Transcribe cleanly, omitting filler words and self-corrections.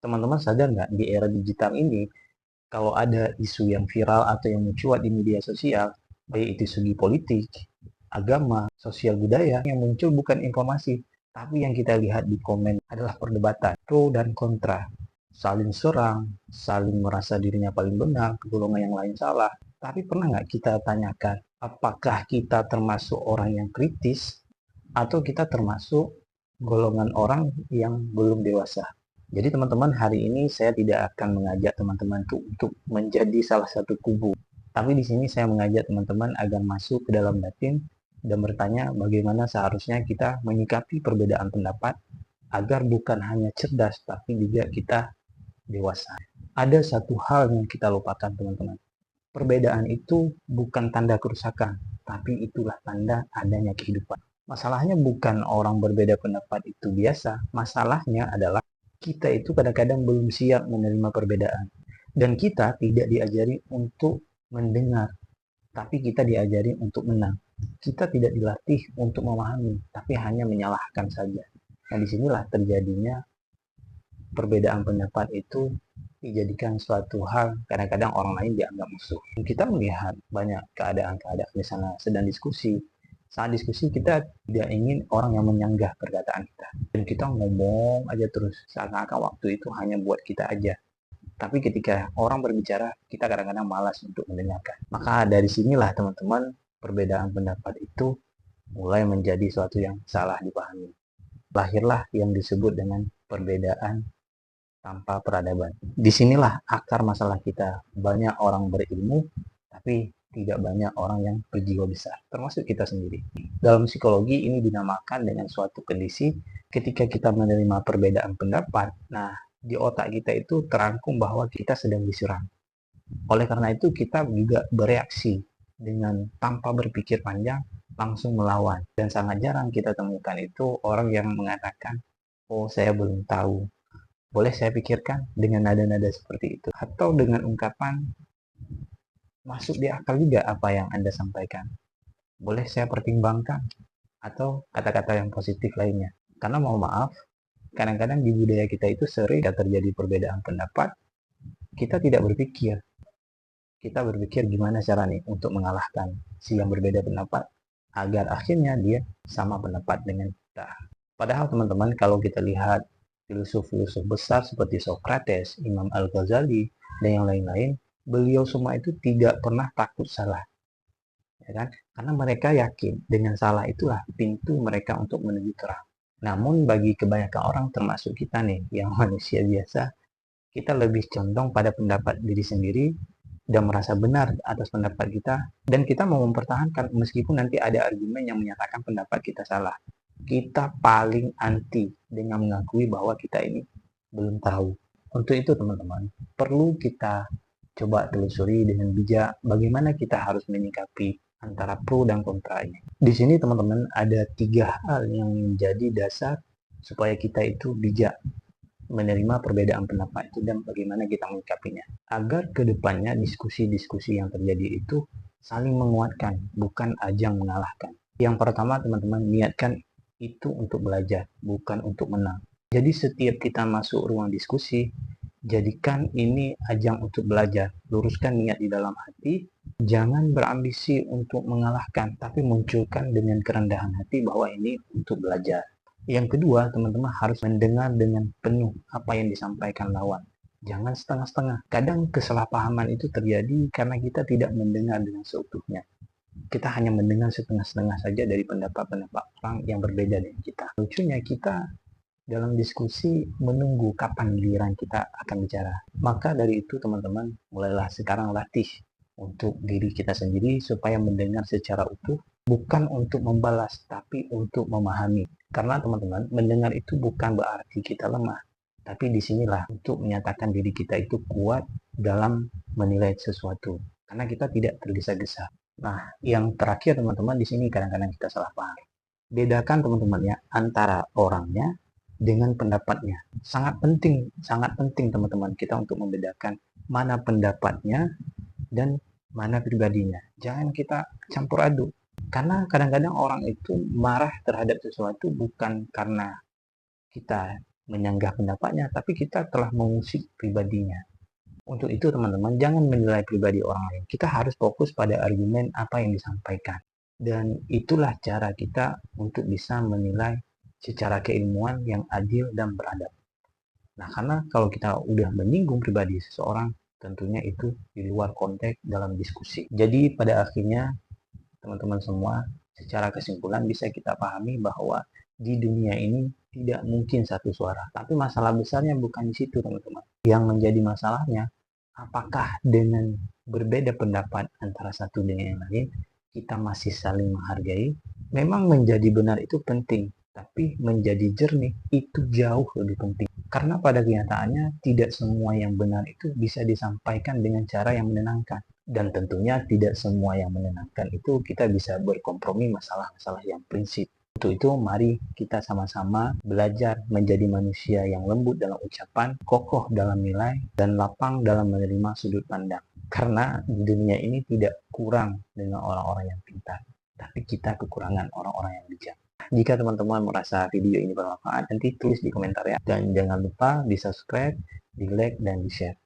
Teman-teman sadar nggak di era digital ini, kalau ada isu yang viral atau yang mencuat di media sosial, baik itu segi politik, agama, sosial budaya, yang muncul bukan informasi, tapi yang kita lihat di komen adalah perdebatan, pro dan kontra, saling serang, saling merasa dirinya paling benar, golongan yang lain salah. Tapi pernah nggak kita tanyakan, apakah kita termasuk orang yang kritis, atau kita termasuk golongan orang yang belum dewasa? Jadi teman-teman, hari ini saya tidak akan mengajak teman-teman untuk menjadi salah satu kubu. Tapi di sini saya mengajak teman-teman agar masuk ke dalam batin dan bertanya bagaimana seharusnya kita menyikapi perbedaan pendapat agar bukan hanya cerdas tapi juga kita dewasa. Ada satu hal yang kita lupakan teman-teman. Perbedaan itu bukan tanda kerusakan, tapi itulah tanda adanya kehidupan. Masalahnya bukan orang berbeda pendapat itu biasa, masalahnya adalah kita itu kadang-kadang belum siap menerima perbedaan. Dan kita tidak diajari untuk mendengar, tapi kita diajari untuk menang. Kita tidak dilatih untuk memahami, tapi hanya menyalahkan saja. Nah, disinilah terjadinya perbedaan pendapat itu dijadikan suatu hal, kadang-kadang orang lain dianggap musuh. Kita melihat banyak keadaan-keadaan di sana sedang diskusi. Saat diskusi kita tidak ingin orang yang menyanggah perkataan kita. Dan kita ngomong aja terus, seakan-akan waktu itu hanya buat kita aja. Tapi ketika orang berbicara, kita kadang-kadang malas untuk mendengarkan. Maka dari sinilah teman-teman, perbedaan pendapat itu mulai menjadi suatu yang salah dipahami. Lahirlah yang disebut dengan perbedaan tanpa peradaban. Disinilah akar masalah kita. Banyak orang berilmu, tapi tidak banyak orang yang berjiwa besar, termasuk kita sendiri. Dalam psikologi ini dinamakan dengan suatu kondisi ketika kita menerima perbedaan pendapat, nah di otak kita itu terangkum bahwa kita sedang diserang. Oleh karena itu kita juga bereaksi dengan tanpa berpikir panjang, langsung melawan. Dan sangat jarang kita temukan itu orang yang mengatakan, oh saya belum tahu, boleh saya pikirkan, dengan nada-nada seperti itu. Atau dengan ungkapan, masuk di akal juga apa yang Anda sampaikan. Boleh saya pertimbangkan. Atau kata-kata yang positif lainnya. Karena mohon maaf, kadang-kadang di budaya kita itu sering terjadi perbedaan pendapat, kita tidak berpikir. Kita berpikir gimana cara nih untuk mengalahkan si yang berbeda pendapat, agar akhirnya dia sama pendapat dengan kita. Padahal teman-teman, kalau kita lihat filsuf-filsuf besar seperti Socrates, Imam Al-Ghazali, dan yang lain-lain, beliau semua itu tidak pernah takut salah. Ya kan? Karena mereka yakin dengan salah itulah pintu mereka untuk menuju terang. Namun bagi kebanyakan orang termasuk kita nih, yang manusia biasa, kita lebih condong pada pendapat diri sendiri dan merasa benar atas pendapat kita, dan kita mau mempertahankan meskipun nanti ada argumen yang menyatakan pendapat kita salah. Kita paling anti dengan mengakui bahwa kita ini belum tahu. Untuk itu teman-teman, perlu kita coba telusuri dengan bijak bagaimana kita harus menyikapi antara pro dan kontranya. Di sini teman-teman ada 3 hal yang menjadi dasar supaya kita itu bijak menerima perbedaan pendapat itu dan bagaimana kita menyikapinya. Agar kedepannya diskusi-diskusi yang terjadi itu saling menguatkan, bukan ajang mengalahkan. Yang pertama teman-teman, niatkan itu untuk belajar, bukan untuk menang. Jadi setiap kita masuk ruang diskusi, jadikan ini ajang untuk belajar. Luruskan niat di dalam hati, jangan berambisi untuk mengalahkan, tapi munculkan dengan kerendahan hati bahwa ini untuk belajar. Yang kedua, teman-teman harus mendengar dengan penuh apa yang disampaikan lawan. Jangan setengah-setengah. Kadang kesalahpahaman itu terjadi karena kita tidak mendengar dengan seutuhnya. Kita hanya mendengar setengah-setengah saja dari pendapat-pendapat orang yang berbeda dengan kita. Lucunya kita dalam diskusi menunggu kapan giliran kita akan bicara. Maka dari itu teman-teman, mulailah sekarang latih untuk diri kita sendiri supaya mendengar secara utuh, bukan untuk membalas, tapi untuk memahami. Karena teman-teman, mendengar itu bukan berarti kita lemah, tapi disinilah untuk menyatakan diri kita itu kuat dalam menilai sesuatu. Karena kita tidak tergesa-gesa. Nah, yang terakhir teman-teman, di sini kadang-kadang kita salah paham. Bedakan teman-teman ya, antara orangnya dengan pendapatnya. Sangat penting teman-teman kita untuk membedakan mana pendapatnya dan mana pribadinya. Jangan kita campur aduk. Karena kadang-kadang orang itu marah terhadap sesuatu bukan karena kita menyanggah pendapatnya, tapi kita telah mengusik pribadinya. Untuk itu teman-teman, jangan menilai pribadi orang lain. Kita harus fokus pada argumen apa yang disampaikan. Dan itulah cara kita untuk bisa menilai secara keilmuan yang adil dan beradab. Nah, karena kalau kita udah menyinggung pribadi seseorang, tentunya itu di luar konteks dalam diskusi. Jadi pada akhirnya, teman-teman semua, secara kesimpulan bisa kita pahami bahwa di dunia ini tidak mungkin satu suara. Tapi masalah besarnya bukan di situ, teman-teman. Yang menjadi masalahnya, apakah dengan berbeda pendapat antara satu dengan yang lain, kita masih saling menghargai? Memang menjadi benar itu penting, tapi menjadi jernih itu jauh lebih penting. Karena pada kenyataannya, tidak semua yang benar itu bisa disampaikan dengan cara yang menenangkan. Dan tentunya tidak semua yang menenangkan itu kita bisa berkompromi masalah-masalah yang prinsip. Untuk itu, mari kita sama-sama belajar menjadi manusia yang lembut dalam ucapan, kokoh dalam nilai, dan lapang dalam menerima sudut pandang. Karena di dunia ini tidak kurang dengan orang-orang yang pintar, tapi kita kekurangan orang-orang yang bijak. Jika teman-teman merasa video ini bermanfaat, nanti tulis di komentar ya. Dan jangan lupa di subscribe, di like, dan di share.